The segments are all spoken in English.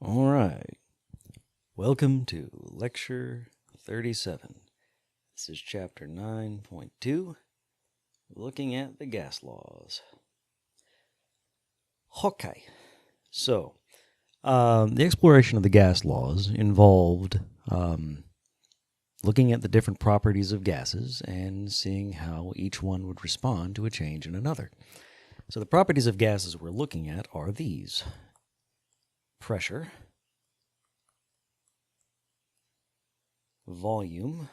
All right. Welcome to Lecture 37. This is Chapter 9.2, looking at the gas laws. Okay. So, the exploration of the gas laws involved looking at the different properties of gases and seeing how each one would respond to a change in another. So, the properties of gases we're looking at are these: pressure, volume,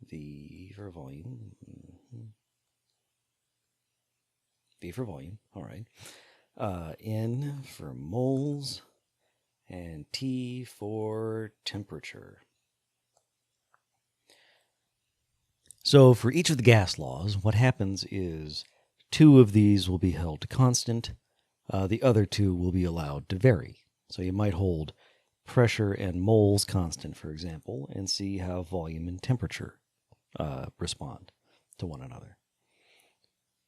V for volume, V for volume, all right, N for moles, and T for temperature. So for each of the gas laws, what happens is two of these will be held constant, the other two will be allowed to vary. So you might hold pressure and moles constant, for example, and see how volume and temperature respond to one another.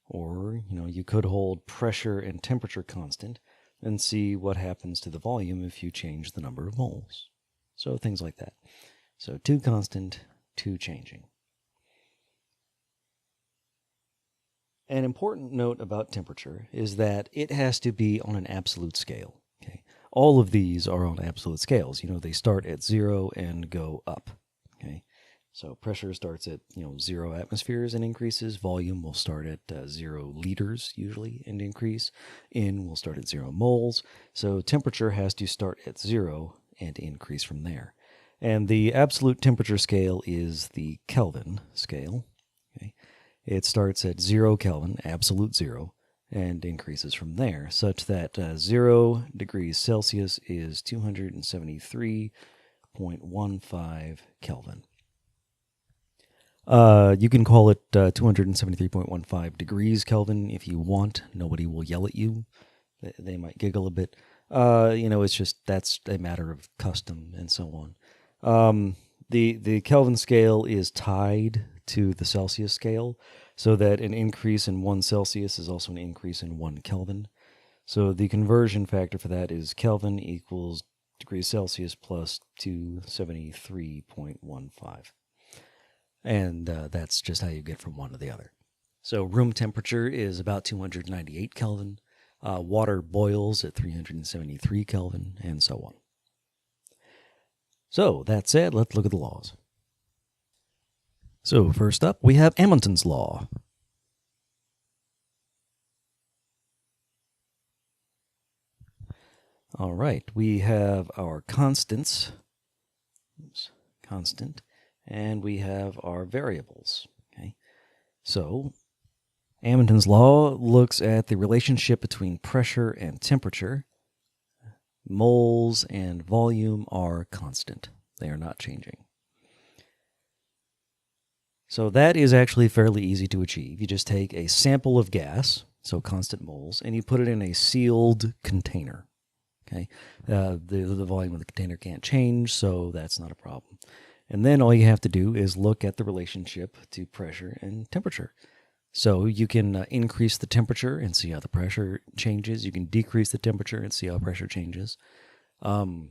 Or, you could hold pressure and temperature constant and see what happens to the volume if you change the number of moles. So things like that. So two constant, two changing. An important note about temperature is that it has to be on an absolute scale. Okay, all of these are on absolute scales. They start at 0 and go up. Okay, so pressure starts at 0 atmospheres and increases. Volume will start at 0 liters usually and increase. N will start at 0 moles. So temperature has to start at 0 and increase from there. And the absolute temperature scale is the Kelvin scale. Okay. It starts at 0 Kelvin, absolute 0, and increases from there, such that 0 degrees Celsius is 273.15 Kelvin. You can call it 273.15 degrees Kelvin if you want. Nobody will yell at you. They might giggle a bit. It's just that's a matter of custom and so on. The Kelvin scale is tied to the Celsius scale, so that an increase in 1 Celsius is also an increase in 1 Kelvin. So the conversion factor for that is Kelvin equals degrees Celsius plus 273.15. And that's just how you get from one to the other. So room temperature is about 298 Kelvin. Water boils at 373 Kelvin, and so on. So, that said, let's look at the laws. So, first up, we have Hamilton's law. All right, we have our constants, constant, and we have our variables. Okay, so Hamilton's law looks at the relationship between pressure and temperature. Moles and volume are constant. They are not changing. So that is actually fairly easy to achieve. You just take a sample of gas, so constant moles, and you put it in a sealed container. Okay, the volume of the container can't change, so that's not a problem. And then all you have to do is look at the relationship to pressure and temperature. So you can increase the temperature and see how the pressure changes. You can decrease the temperature and see how pressure changes, and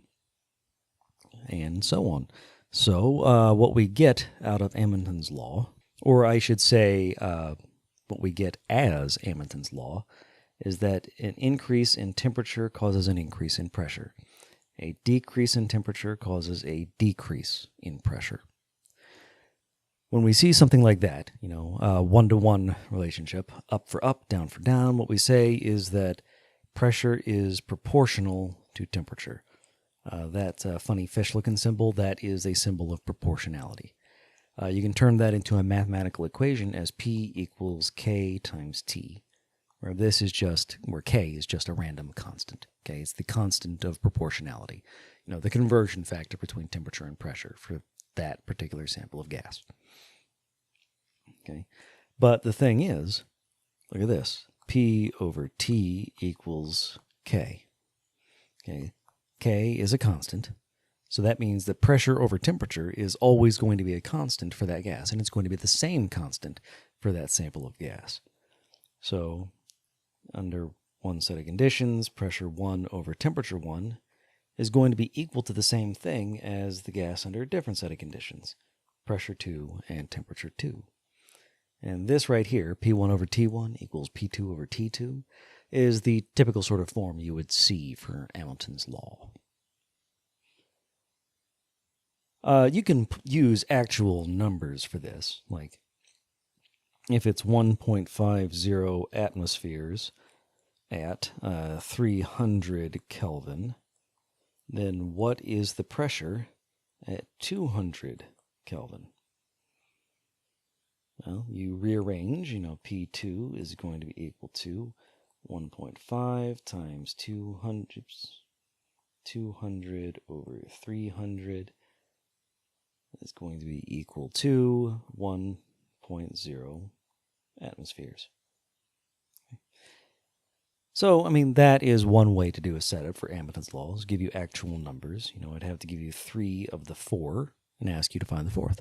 so on. So what we get out of Hamilton's law, or I should say what we get as Hamilton's law, is that an increase in temperature causes an increase in pressure. A decrease in temperature causes a decrease in pressure. When we see something like that, one-to-one relationship, up for up, down for down, what we say is that pressure is proportional to temperature. That funny fish-looking symbol, that is a symbol of proportionality. You can turn that into a mathematical equation as P equals K times T, where K is just a random constant. Okay, it's the constant of proportionality, the conversion factor between temperature and pressure for that particular sample of gas. Okay, but the thing is, look at this. P over T equals K. Okay, K is a constant, so that means that pressure over temperature is always going to be a constant for that gas, and it's going to be the same constant for that sample of gas. So, under one set of conditions, pressure 1 over temperature 1 is going to be equal to the same thing as the gas under a different set of conditions, pressure 2 and temperature 2. And this right here, P1 over T1 equals P2 over T2, is the typical sort of form you would see for Hamilton's law. You can use actual numbers for this, like if it's 1.50 atmospheres at 300 Kelvin, then what is the pressure at 200 Kelvin? Well, you rearrange, P2 is going to be equal to 1.5 times 200 over 300 is going to be equal to 1.0 atmospheres. Okay. So, that is one way to do a setup for Hamilton's law, is give you actual numbers. I'd have to give you 3 of the 4 and ask you to find the fourth.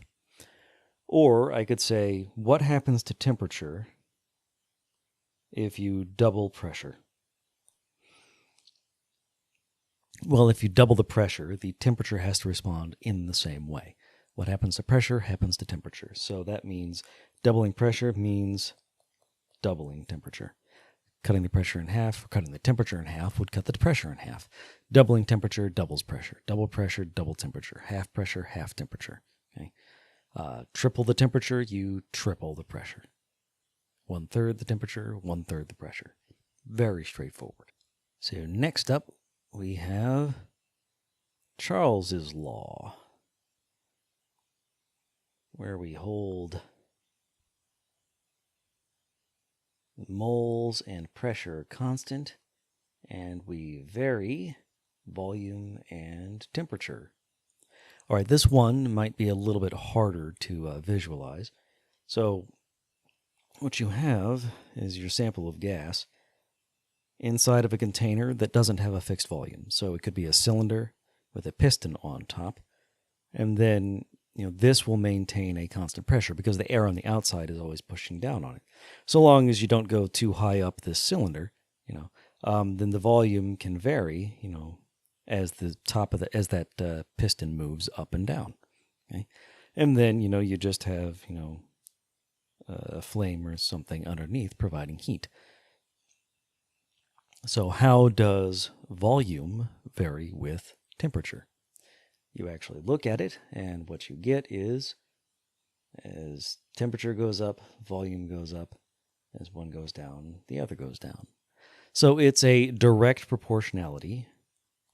Or I could say, what happens to temperature if you double pressure? Well, if you double the pressure, the temperature has to respond in the same way. What happens to pressure happens to temperature. So that means doubling pressure means doubling temperature. Cutting the pressure in half, or cutting the temperature in half, would cut the pressure in half. Doubling temperature doubles pressure. Double pressure, double temperature. Half pressure, half temperature. Okay. Triple the temperature, you triple the pressure. 1/3 the temperature, 1/3 the pressure. Very straightforward. So next up, we have Charles's law, where we hold moles and pressure constant, and we vary volume and temperature. All right, this one might be a little bit harder to visualize. So what you have is your sample of gas inside of a container that doesn't have a fixed volume. So it could be a cylinder with a piston on top, and then this will maintain a constant pressure because the air on the outside is always pushing down on it. So long as you don't go too high up this cylinder, then the volume can vary, as the top of as that piston moves up and down. Okay, and then you just have a flame or something underneath providing heat. So how does volume vary with temperature? You actually look at it, and what you get is, as temperature goes up, volume goes up. As one goes down, the other goes down. So it's a direct proportionality,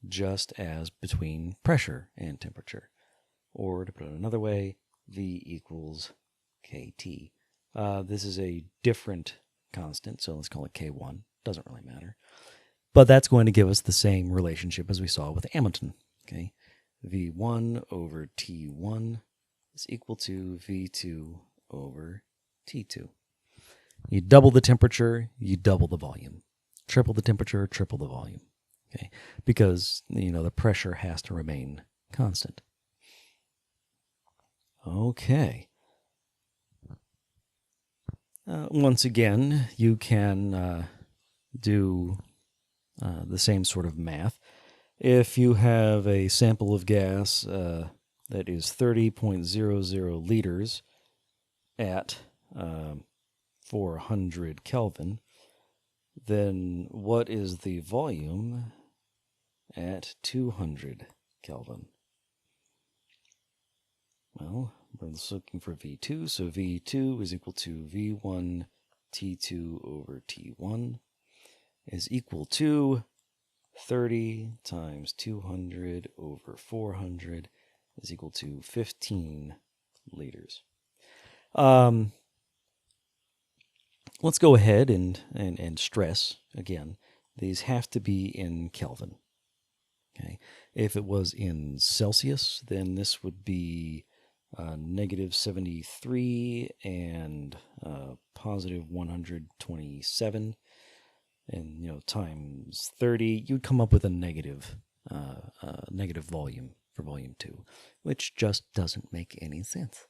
just as between pressure and temperature. Or to put it another way, V equals KT. This is a different constant, so let's call it K1. Doesn't really matter. But that's going to give us the same relationship as we saw with Hamilton. Okay, V1 over T1 is equal to V2 over T2. You double the temperature, you double the volume. Triple the temperature, triple the volume. Okay, because the pressure has to remain constant. Okay. Once again, you can do the same sort of math. If you have a sample of gas that is 30.00 liters at 400 Kelvin, then what is the volume at 200 Kelvin? Well, we're looking for V2, so V2 is equal to V1 T2 over T1 is equal to 30 times 200 over 400 is equal to 15 liters. Let's go ahead and stress, again, these have to be in Kelvin. Okay. If it was in Celsius, then this would be negative 73 and positive 127. And, times 30, you'd come up with a negative volume for volume 2, which just doesn't make any sense.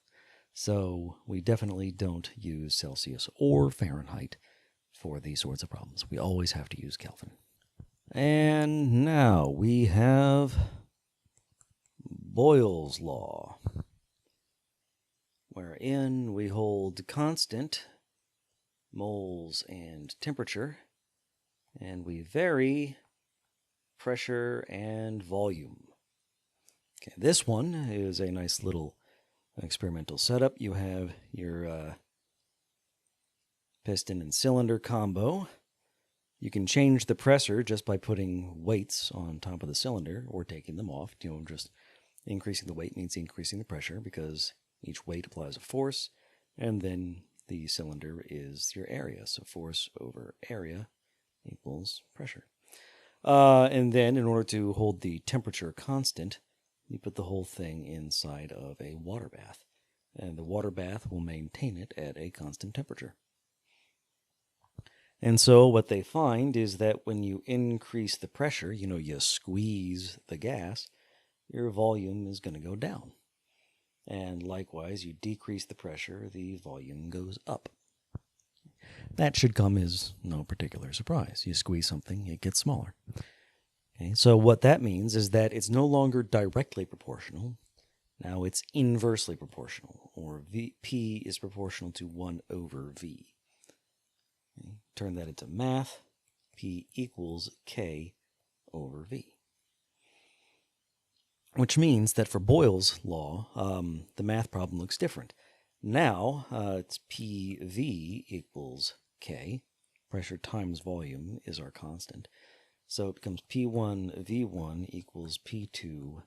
So we definitely don't use Celsius or Fahrenheit for these sorts of problems. We always have to use Kelvin. And now we have Boyle's law, wherein we hold constant moles and temperature, and we vary pressure and volume. Okay, this one is a nice little experimental setup. You have your piston and cylinder combo. You can change the pressure just by putting weights on top of the cylinder or taking them off. Just increasing the weight means increasing the pressure because each weight applies a force, and then the cylinder is your area. So force over area equals pressure. And then in order to hold the temperature constant, you put the whole thing inside of a water bath. And the water bath will maintain it at a constant temperature. And so what they find is that when you increase the pressure, you squeeze the gas, your volume is going to go down. And likewise, you decrease the pressure, the volume goes up. That should come as no particular surprise. You squeeze something, it gets smaller. Okay, so what that means is that it's no longer directly proportional. Now it's inversely proportional, or P is proportional to 1 over V. Okay, turn that into math. P equals K over V. Which means that for Boyle's law, the math problem looks different. Now, it's PV equals K. Pressure times volume is our constant. So it becomes P1 V1 equals P2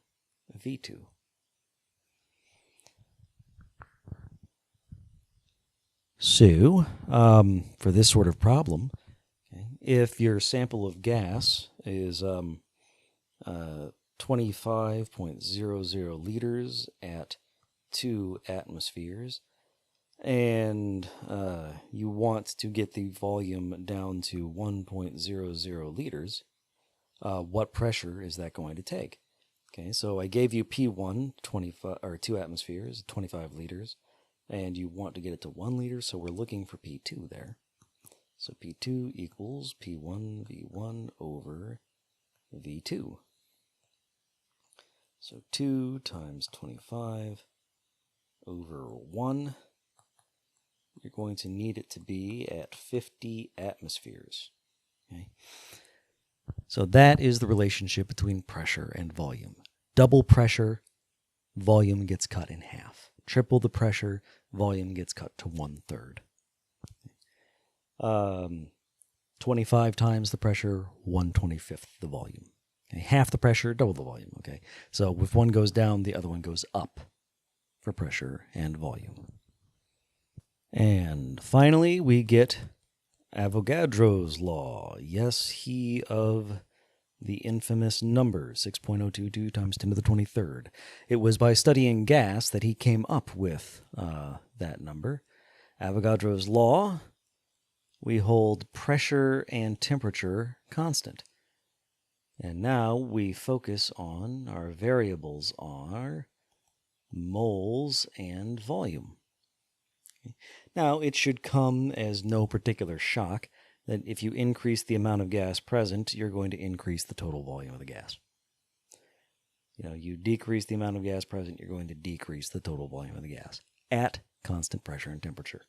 V2. So, for this sort of problem, okay, if your sample of gas is 25.00 liters at 2 atmospheres, and you want to get the volume down to 1.00 liters, what pressure is that going to take? Okay, so I gave you P1, 25 or 2 atmospheres, 25 liters, and you want to get it to 1 liter, so we're looking for P2 there. So P2 equals P1 V1 over V2. So 2 times 25 over 1. You're going to need it to be at 50 atmospheres. Okay? So that is the relationship between pressure and volume. Double pressure, volume gets cut in half. Triple the pressure, volume gets cut to 1/3. 25 times the pressure, 1/25 the volume. Okay, half the pressure, double the volume. Okay, so if one goes down, the other one goes up for pressure and volume. And finally, we get Avogadro's law. Yes, he of the infamous number 6.022 times 10 to the 23rd. It was by studying gas that he came up with that number. Avogadro's law, we hold pressure and temperature constant. And now we focus on our variables are moles and volume. Okay. Now, it should come as no particular shock that if you increase the amount of gas present, you're going to increase the total volume of the gas. You decrease the amount of gas present, you're going to decrease the total volume of the gas at constant pressure and temperature.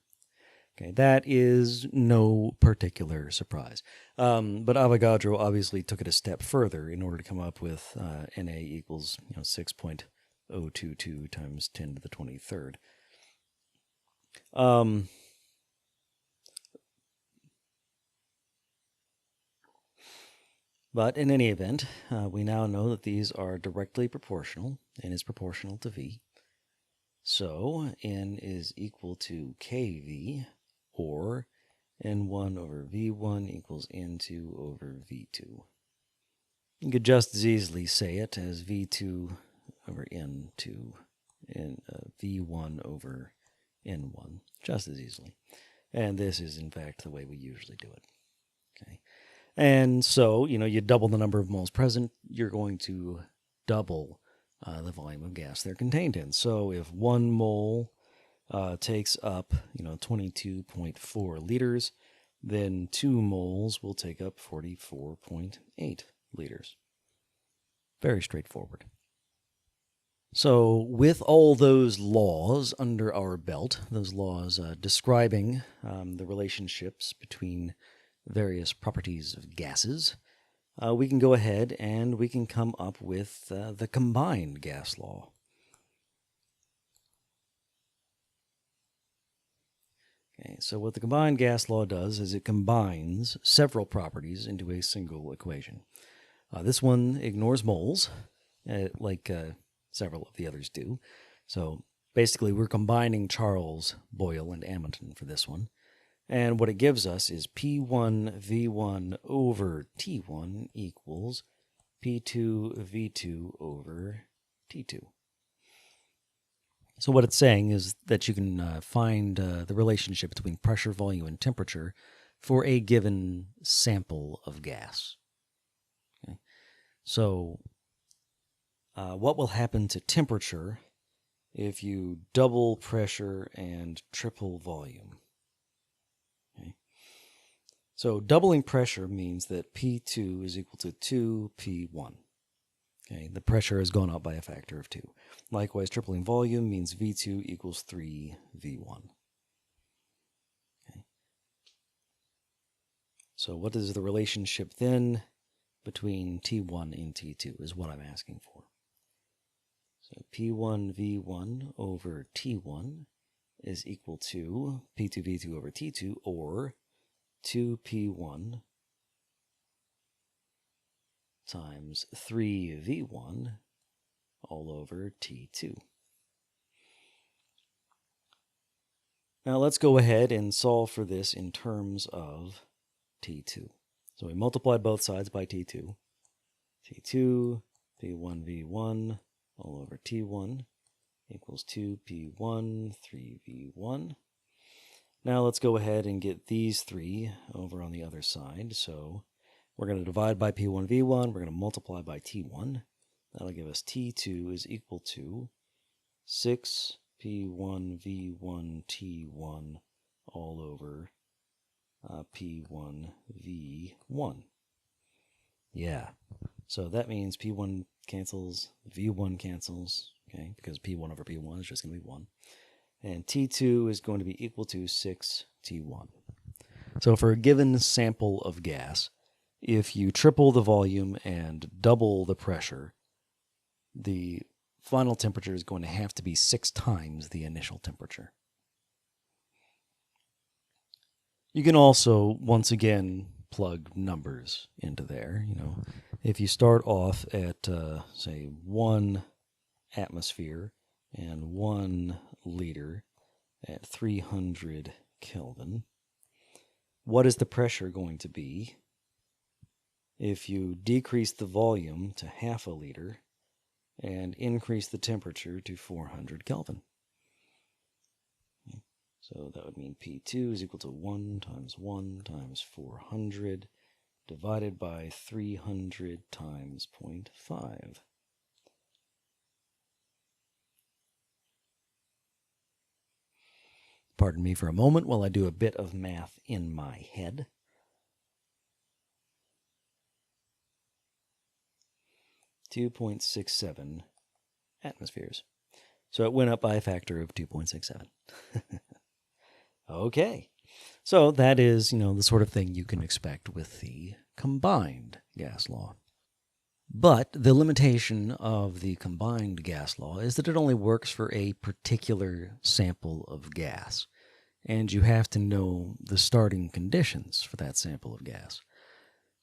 Okay, that is no particular surprise. But Avogadro obviously took it a step further in order to come up with Na equals 6.022 times 10 to the 23rd. But in any event, we now know that these are directly proportional. N is proportional to V. So N is equal to KV, or N1 over V1 equals N2 over V2. You could just as easily say it as V2 over N2 and V1 over N1, just as easily. And this is, in fact, the way we usually do it. Okay. And so, you double the number of moles present, you're going to double the volume of gas they're contained in. So if 1 mole takes up, 22.4 liters, then 2 moles will take up 44.8 liters. Very straightforward. So with all those laws under our belt, those laws describing the relationships between various properties of gases, we can go ahead and we can come up with the combined gas law. Okay, so what the combined gas law does is it combines several properties into a single equation. This one ignores moles, like several of the others do. So basically, we're combining Charles, Boyle, and Amundsen for this one. And what it gives us is P1 V1 over T1 equals P2 V2 over T2. So what it's saying is that you can find the relationship between pressure, volume, and temperature for a given sample of gas. Okay. So what will happen to temperature if you double pressure and triple volume? Okay. So doubling pressure means that P2 is equal to 2P1. Okay, the pressure has gone up by a factor of 2. Likewise, tripling volume means V2 equals 3V1. Okay. So what is the relationship then between T1 and T2 is what I'm asking for. So P1V1 over T1 is equal to P2V2 over T2, or 2P1 times 3V1 all over T2. Now let's go ahead and solve for this in terms of T2. So we multiply both sides by T2. T2, P1V1 all over T1 equals 2P1, 3V1. Now let's go ahead and get these three over on the other side. So we're going to divide by P1V1. We're going to multiply by T1. That'll give us T2 is equal to 6P1V1 T1 all over P1V1. Yeah. So that means P1 cancels, V1 cancels, okay, because P1 over P1 is just going to be 1. And T2 is going to be equal to 6T1. So for a given sample of gas, if you triple the volume and double the pressure, the final temperature is going to have to be 6 times the initial temperature. You can also, once again, plug numbers into there. You know, if you start off at, say, 1 atmosphere and 1 liter at 300 Kelvin, what is the pressure going to be if you decrease the volume to half a liter and increase the temperature to 400 Kelvin? So that would mean P2 is equal to 1 times 400 divided by 300 times 0.5. Pardon me for a moment while I do a bit of math in my head. .67 atmospheres. So it went up by a factor of 2.67. Okay. So that is, the sort of thing you can expect with the combined gas law. But the limitation of the combined gas law is that it only works for a particular sample of gas, and you have to know the starting conditions for that sample of gas.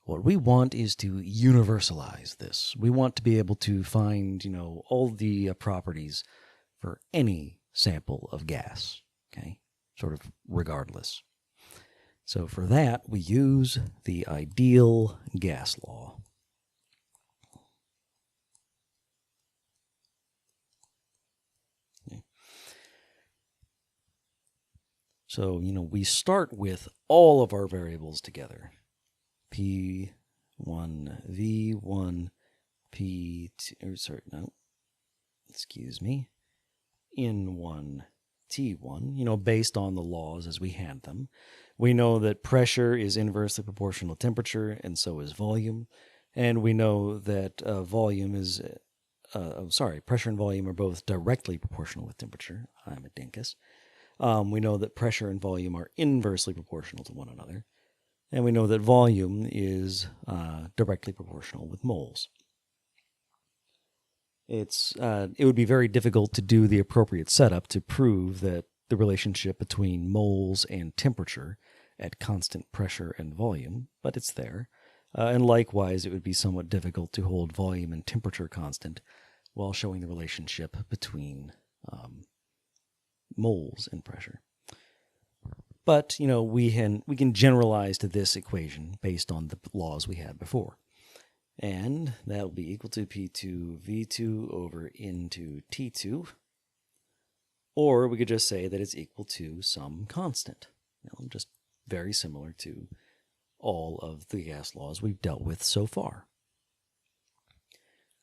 What we want is to universalize this. We want to be able to find, all the properties for any sample of gas, okay, sort of regardless. So for that, we use the ideal gas law. So, we start with all of our variables together. P1, V1, P2, N1, T1, based on the laws as we had them. We know that pressure is inversely proportional to temperature, and so is volume. And we know that pressure and volume are both directly proportional with temperature. I'm a dinkus. We know that pressure and volume are inversely proportional to one another. And we know that volume is directly proportional with moles. It would be very difficult to do the appropriate setup to prove that the relationship between moles and temperature at constant pressure and volume, but it's there. And likewise, it would be somewhat difficult to hold volume and temperature constant while showing the relationship between moles and pressure. But, we can generalize to this equation based on the laws we had before. And that will be equal to P2V2 over into T2. Or we could just say that it's equal to some constant. Just very similar to all of the gas laws we've dealt with so far.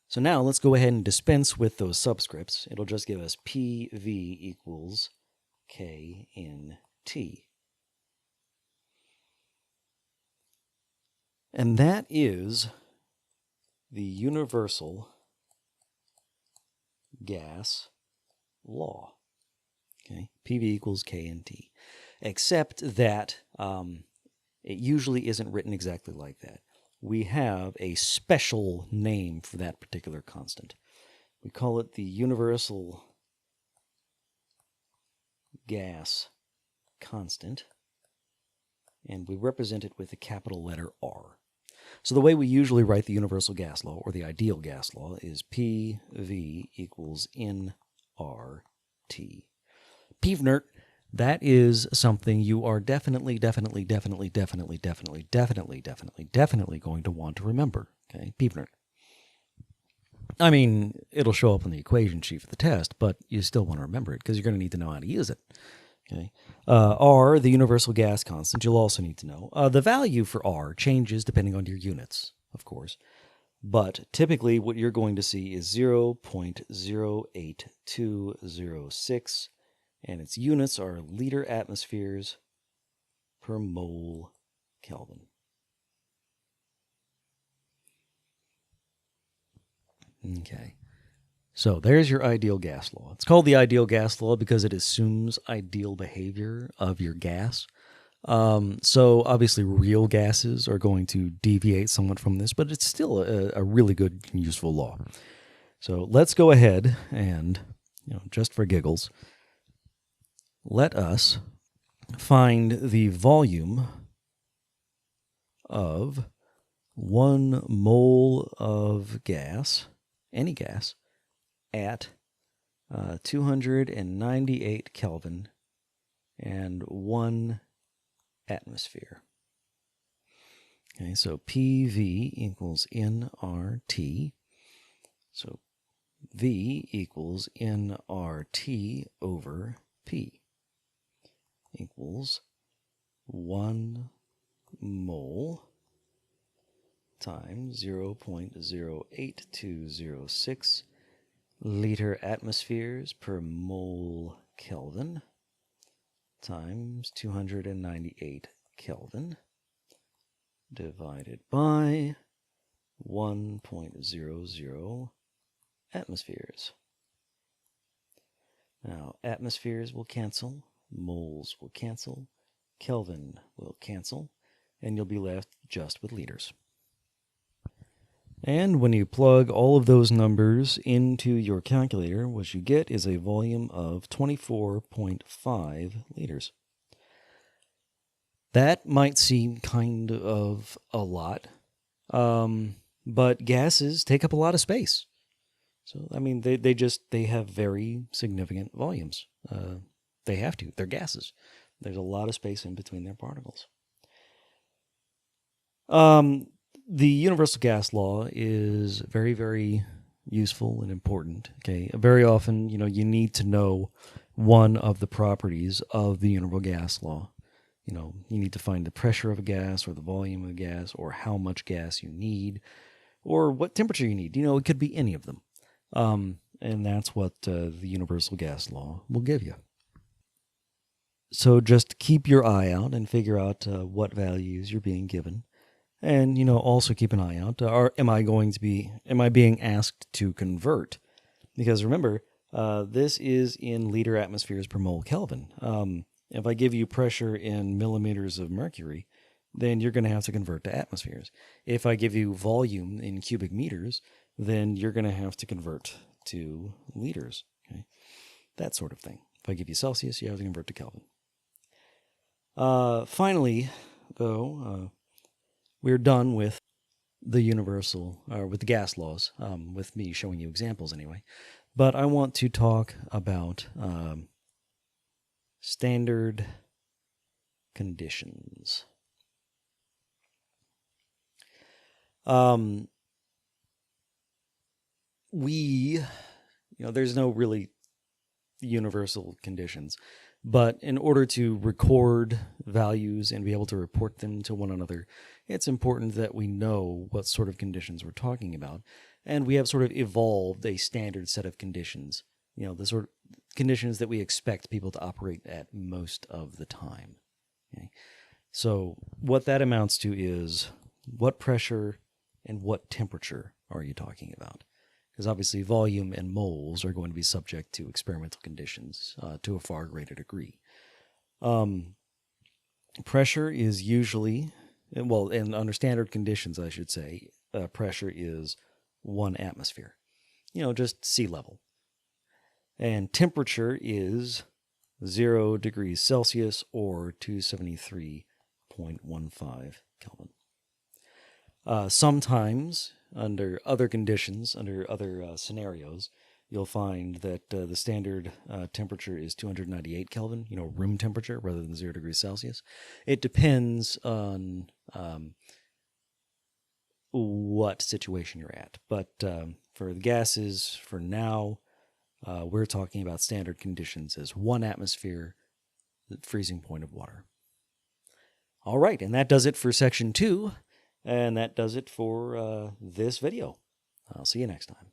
So now let's go ahead and dispense with those subscripts. It'll just give us PV equals K in T. And that is the universal gas law. Okay, PV equals K in T. Except that it usually isn't written exactly like that. We have a special name for that particular constant. We call it the universal gas constant, and we represent it with a capital letter R. So the way we usually write the universal gas law, or the ideal gas law, is PV equals NRT. PVNRT, that is something you are definitely going to want to remember. Okay, PVNRT. I mean, it'll show up on the equation sheet for the test, but you still want to remember it because you're going to need to know how to use it. Okay. R, the universal gas constant, you'll also need to know. The value for R changes depending on your units, of course. But typically what you're going to see is 0.08206, and its units are liter atmospheres per mole Kelvin. Okay. So there's your ideal gas law. It's called the ideal gas law because it assumes ideal behavior of your gas. So obviously real gases are going to deviate somewhat from this, but it's still a really good and useful law. So let's go ahead and, just for giggles, let us find the volume of 1 mole of gas, any gas, at 298 Kelvin and 1 atmosphere. Okay, so PV equals nRT. So V equals nRT over P equals 1 mole times 0.08206 liter atmospheres per mole Kelvin times 298 Kelvin divided by 1.00 atmospheres. Now, atmospheres will cancel, moles will cancel, Kelvin will cancel, and you'll be left just with liters. And when you plug all of those numbers into your calculator, what you get is a volume of 24.5 liters. That might seem kind of a lot, but gases take up a lot of space. So, I mean, they have very significant volumes. They have to. They're gases. There's a lot of space in between their particles. The universal gas law is very, very useful and important. Okay, very often, you need to know one of the properties of the universal gas law. You need to find the pressure of a gas or the volume of a gas or how much gas you need or what temperature you need. It could be any of them. And that's what the universal gas law will give you. So just keep your eye out and figure out what values you're being given. And, also keep an eye out. Am I being asked to convert? Because remember, this is in liter atmospheres per mole Kelvin. If I give you pressure in millimeters of mercury, then you're going to have to convert to atmospheres. If I give you volume in cubic meters, then you're going to have to convert to liters. Okay? That sort of thing. If I give you Celsius, you have to convert to Kelvin. Finally, though, we're done with the universal, or with the gas laws, with me showing you examples anyway. But I want to talk about standard conditions. There's no really universal conditions. But in order to record values and be able to report them to one another, it's important that we know what sort of conditions we're talking about. And we have sort of evolved a standard set of conditions, the sort of conditions that we expect people to operate at most of the time. Okay? So what that amounts to is what pressure and what temperature are you talking about? Because obviously volume and moles are going to be subject to experimental conditions to a far greater degree. Pressure is usually, and under standard conditions, I should say, pressure is 1 atmosphere, just sea level. And temperature is 0 degrees Celsius or 273.15 Kelvin. Sometimes, under other conditions, under other scenarios, you'll find that the standard temperature is 298 Kelvin, room temperature rather than 0 degrees Celsius. It depends on what situation you're at. But for the gases, for now, we're talking about standard conditions as 1 atmosphere, the freezing point of water. All right, and that does it for section 2. And that does it for this video. I'll see you next time.